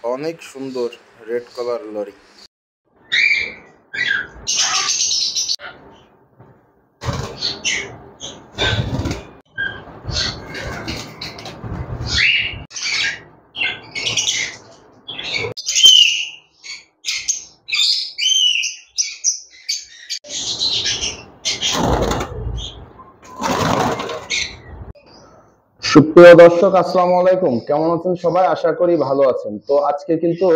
অনেক সুন্দর red colour lory. সুপ্রিয় দর্শক, আসসালামু আলাইকুম। কেমন আছেন সবাই? আশা করি ভালো আছেন। তো আজকে কিন্তু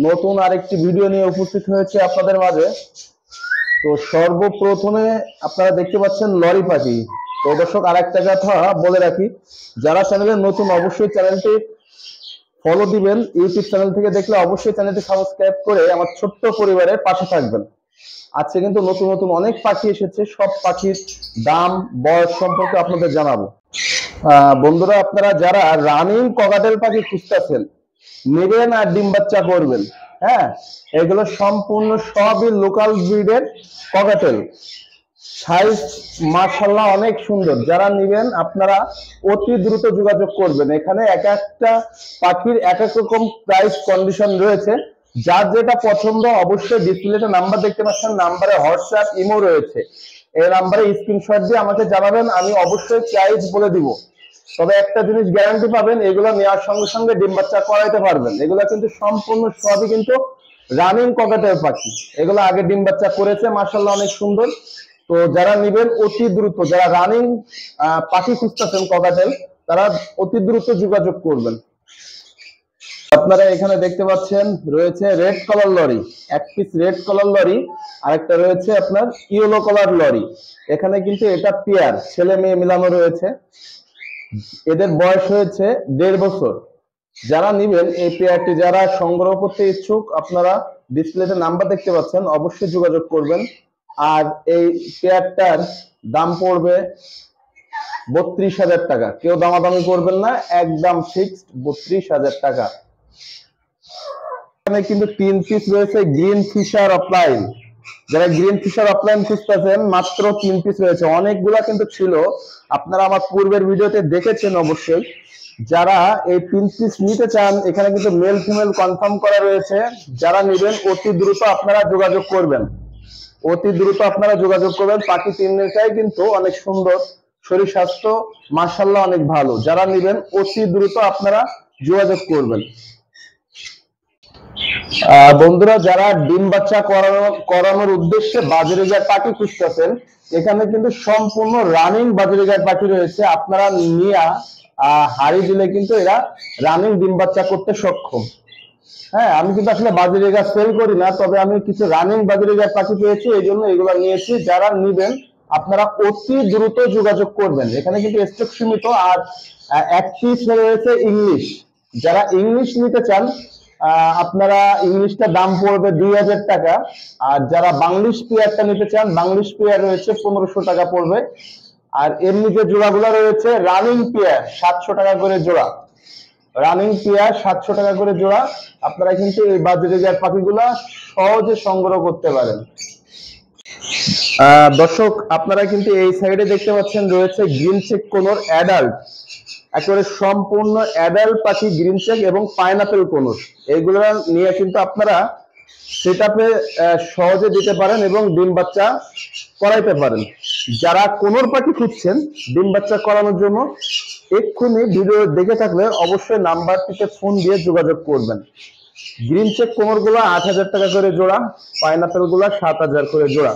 নতুন আরেকটি ভিডিও নিয়ে উপস্থিত হয়েছে আপনাদের মাঝে। তো সর্বপ্রথমে আপনারা দেখতে পাচ্ছেন লরি পাখি। তো দর্শক, আরেকটা কথা বলে রাখি, যারা চ্যানেলে নতুন অবশ্যই চ্যানেলটি ফলো দিবেন। ইউটিউব চ্যানেল থেকে দেখলে অবশ্যই চ্যানেলটি সাবস্ক্রাইব করে আমার ছোট্ট পরিবারের পাশে থাকবেন। আজকে কিন্তু নতুন নতুন অনেক পাখি এসেছে, সব পাখির দাম বয়স সম্পর্কে আপনাদের জানাবো। বন্ধুরা, আপনারা যারা রানিং ককাটেল পাখি খুঁজতেছেন, নেবেন আর ডিম বাচ্চা করবেন, হ্যাঁ, এগুলো সম্পূর্ণ সবই লোকাল ব্রিডের ককাটেল। সাইজ মাশাআল্লাহ অনেক সুন্দর। যারা নেবেন আপনারা অতি দ্রুত যোগাযোগ করবেন। এখানে এক একটা পাখির এক এক রকম প্রাইস কন্ডিশন রয়েছে। যার যেটা পছন্দ অবশ্যই ডিসপ্লেতে নাম্বার দেখতে পাচ্ছেন, নাম্বারে হোয়াটসঅ্যাপ ইমো রয়েছে। এই নাম্বারে স্ক্রিনশট দিয়ে আমাকে জানাবেন, আমি অবশ্যই প্রাইস বলে দিব। তবে একটা জিনিস গ্যারান্টি পাবেন, এগুলো নেওয়ার সঙ্গে সঙ্গে ডিম বাচ্চা করাইতে পারবেন। এগুলো কিন্তু সম্পূর্ণ সবই কিন্তু রানিং ককাটেল পাখি। এগুলো আগে ডিম বাচ্চা করেছে, মাশাআল্লাহ অনেক সুন্দর। তো যারা নেবেন অতি দ্রুত, যারা রানিং পাখি খুঁজতেছেন ককাটেল, তারা অতি দ্রুত যোগাযোগ করবেন। আপনারা এখানে দেখতে পাচ্ছেন রয়েছে রেড কালার লরি, এক পিস রেড কালার লরি, আরেকটা রয়েছে আপনার ইয়েলো কালার লরি। এখানে কিন্তু এটা পেয়ার, ছেলে মেয়ে মিলানো রয়েছে। এদের বয়স হয়েছে 1.5 বছর। যারা নেবেন এই পেয়ারটি, যারা সংগ্রহ করতে ইচ্ছুক, আপনারা ডিসপ্লেতে নাম্বার দেখতে পাচ্ছেন, অবশ্যই যোগাযোগ করবেন। আর এই পেয়ারটার দাম পড়বে 32,000 টাকা। কেউ দামাদামি করবেন না, একদম ফিক্সড 32,000 টাকা। এখানে কিন্তু 3 পিস রয়েছে গ্রিন ফিশার অফলাইন। যারা গ্রিন ফিশার অফলাইন খুঁজতেছেন, মাত্র 3 পিস রয়েছে। অনেকগুলা কিন্তু ছিল, আপনারা আমার পূর্বের ভিডিওতে দেখেছেন অবশ্যই। যারা এই 3 পিস নিতে চান, এখানে কিন্তু মেল ফিমেল কনফার্ম করা রয়েছে। যারা নেবেন অতি দ্রুত আপনারা যোগাযোগ করবেন, অতি দ্রুত আপনারা যোগাযোগ করবেন। পাখি তিনটাই কিন্তু অনেক সুন্দর, শরীর স্বাস্থ্য মাশাআল্লাহ অনেক ভালো। যারা নেবেন অতি দ্রুত আপনারা যোগাযোগ করবেন। বন্ধুরা, যারা ডিম বাচ্চা করানোর উদ্দেশ্যে বাজরিগার পাখি খুঁজতেছেন, এখানে কিন্তু সম্পূর্ণ রানিং বাজরিগার পাখি রয়েছে। আপনারা নিয়ে হাড়ি দিলে কিন্তু এরা রানিং ডিম বাচ্চা করতে সক্ষম। হ্যাঁ, আমি কিন্তু আসলে বাজরিগার সেল করি না, তবে আমি কিছু রানিং বাজরিগার পাখি পেয়েছি, এই জন্য এগুলো নিয়েছি। যারা নিবেন আপনারা অতি দ্রুত যোগাযোগ করবেন। এখানে কিন্তু স্টক সীমিত। আর এক পিস রয়েছে ইংলিশ। যারা ইংলিশ নিতে চান, আপনারা ইংলিশটা দাম পড়বে 2,000 টাকা। আর যারা বাংলিশ পেয়ারটা নিতে চান, বাংলিশ পেয়ার রয়েছে 1500 টাকা পড়বে। আর এমনি যে জোড়াগুলো রয়েছে রানিং পেয়ার 700 টাকা করে জোড়া। রানিং পেয়ার 700 টাকা করে জোড়া। আপনারা কিন্তু এই বাজরিগার পাখিগুলা সহজে সংগ্রহ করতে পারেন। দর্শক, আপনারা কিন্তু এই সাইডে দেখতে পাচ্ছেন রয়েছে গ্রিন চেক কোনোর অ্যাডাল্ট, একেবারে সম্পূর্ণ অ্যাডাল্ট পাখি গ্রিন চেক এবং পাইনাপেল কোনোর। এইগুলো নিয়ে কিন্তু আপনারা সেটআপে সহজে দিতে পারেন এবং ডিম বাচ্চা করাইতে পারেন। যারা কোনোর পাখি খুঁজছেন ডিম বাচ্চা করানোর জন্য, এক্ষুনি ভিডিও দেখে থাকলে অবশ্যই নাম্বারটিতে ফোন দিয়ে যোগাযোগ করবেন। গ্রিন চেক কোনোর গুলা 8,000 টাকা করে জোড়া, পাইনাপেল গুলা 7,000 করে জোড়া।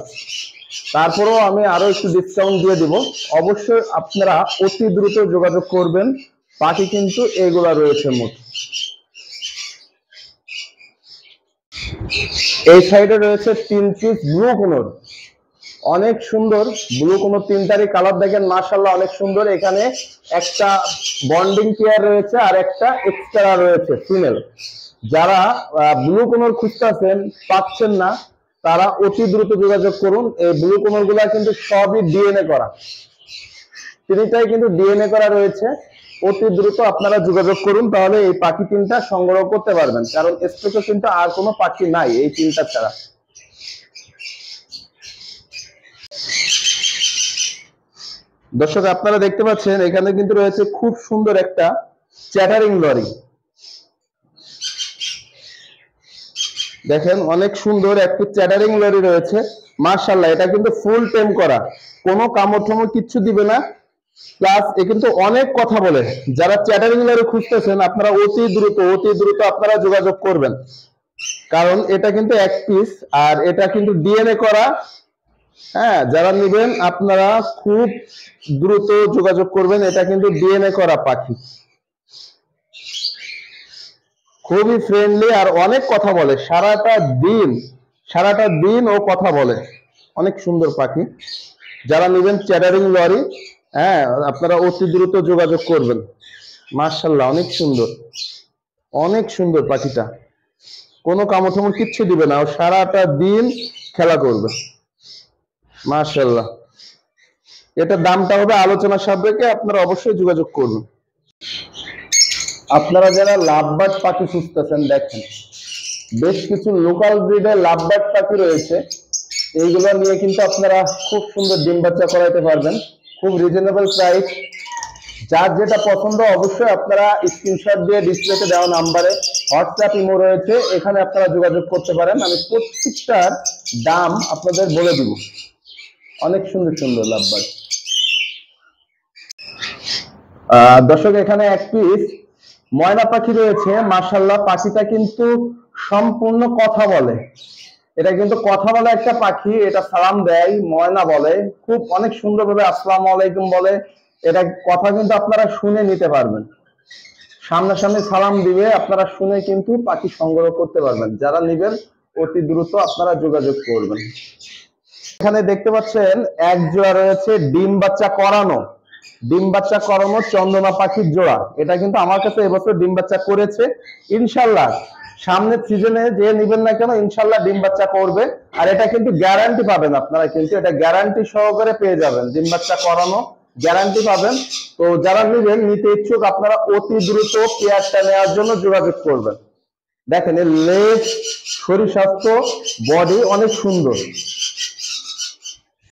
তারপরেও আমি আরো একটু ডিসকাউন্ট দিয়ে দিব। অবশ্যই আপনারা অতি দ্রুত যোগাযোগ করবেন। পাখি কিন্তু এগুলা রয়েছে মোট। এই সাইডে রয়েছে 3 পিস ব্লু কোনোর, অনেক সুন্দর ব্লু কোনোর। 3টারই কালার দেখেন মাশাআল্লাহ অনেক সুন্দর। এখানে একটা বন্ডিং পেয়ার রয়েছে আর একটা এক্সট্রা রয়েছে ফিমেল। যারা ব্লু কোনোর খুঁজতেছেন, পাচ্ছেন না, তারা অতি দ্রুত যোগাযোগ করুন। এই ব্লু কোনোর গুলা কিন্তু সবই ডিএনএ করা, 3টাই কিন্তু ডিএনএ করা রয়েছে। অতি দ্রুত আপনারা যোগাযোগ করুন, তাহলে এই পাখি 3টা সংগ্রহ করতে পারবেন। কারণ স্টকে কিন্তু আর কোনো পাখি নাই এই 3টা ছাড়া। দর্শক, আপনারা দেখতে পাচ্ছেন এখানে কিন্তু রয়েছে খুব সুন্দর একটা চ্যাটারিং লরি। দেখেন অনেক সুন্দর একটি চ্যাটারিং লরি রয়েছে। মাশাআল্লাহ, এটা কিন্তু ফুল টেম করা, কোনো কামড় ঠামড় কিচ্ছু দিবে না। প্লাস এ কিন্তু অনেক কথা বলে। যারা চ্যাটারিং লরি খুঁজতেছেন আপনারা অতি দ্রুত আপনারা যোগাযোগ করবেন, কারণ এটা কিন্তু এক পিস আর এটা কিন্তু ডিএনএ করা। হ্যাঁ, যারা নেবেন আপনারা খুব দ্রুত যোগাযোগ করবেন, এটা কিন্তু ডিএনএ করা পাখি। খুবই ফ্রেন্ডলি আর অনেক কথা বলে, সারাটা দিন ও কথা বলে। অনেক সুন্দর পাখি। যারা নেবেন চ্যাটারিং লরি, হ্যাঁ আপনারা অতি দ্রুত যোগাযোগ করবেন। মাশাআল্লাহ, অনেক সুন্দর পাখিটা, কোনো কামড় ঠামড় কিচ্ছু দিবে না, ও সারাটা দিন খেলা করবে। মাশাআল্লাহ, এটার দামটা হবে আলোচনা সাপেক্ষে, আপনারা অবশ্যই যোগাযোগ করবেন। আপনারা যারা লাভবার্ড পাখি খুঁজতেছেন, দেখেন বেশ কিছু লোকাল ব্রিডের লাভবার্ড পাখি রয়েছে। এইগুলো নিয়ে কিন্তু আপনারা খুব সুন্দর ডিম বাচ্চা করাইতে পারবেন, খুব রিজনেবল প্রাইস। যার যেটা পছন্দ অবশ্যই আপনারা স্ক্রিনশট দিয়ে ডিসপ্লেতে দেওয়া নাম্বারে হোয়াটসঅ্যাপ ইমো রয়েছে, এখানে আপনারা যোগাযোগ করতে পারেন। আমি প্রত্যেকটার দাম আপনাদের বলে দিব। অনেক সুন্দর সুন্দর লাভবার্ড। দর্শক, এখানে এক পিস ময়না পাখি রয়েছে। মাশাআল্লাহ, পাখিটা কিন্তু সম্পূর্ণ কথা বলে। এটা কিন্তু কথা বলে একটা পাখি, এটা সালাম দেয়, ময়না বলে, খুব অনেক সুন্দরভাবে আসসালামু আলাইকুম বলে। এটা কথা কিন্তু আপনারা শুনে নিতে পারবেন, সামনাসামনি সালাম দিবে, আপনারা শুনে কিন্তু পাখি সংগ্রহ করতে পারবেন। যারা নেবেন অতি দ্রুত আপনারা যোগাযোগ করবেন। এখানে দেখতে পাচ্ছেন এক জোড়া রয়েছে ডিম বাচ্চা করানো চন্দনা পাখির জোড়া। এটা কিন্তু আমার কাছে এবছর ডিম বাচ্চা করেছে। ইনশাল্লাহ সামনের সিজনে যে নেবেন না কেন ইনশাল্লাহ ডিম বাচ্চা করবে। আর এটা কিন্তু গ্যারান্টি পাবেন, আপনারা কিন্তু এটা গ্যারান্টি সহকারে পেয়ে যাবেন, ডিম বাচ্চা করানো গ্যারান্টি পাবেন। তো যারা নেবেন, নিতে ইচ্ছুক, আপনারা অতি দ্রুত পেয়ারটা নেওয়ার জন্য যোগাযোগ করবেন। দেখেন এর লেজ, শরীর স্বাস্থ্য, বডি অনেক সুন্দর।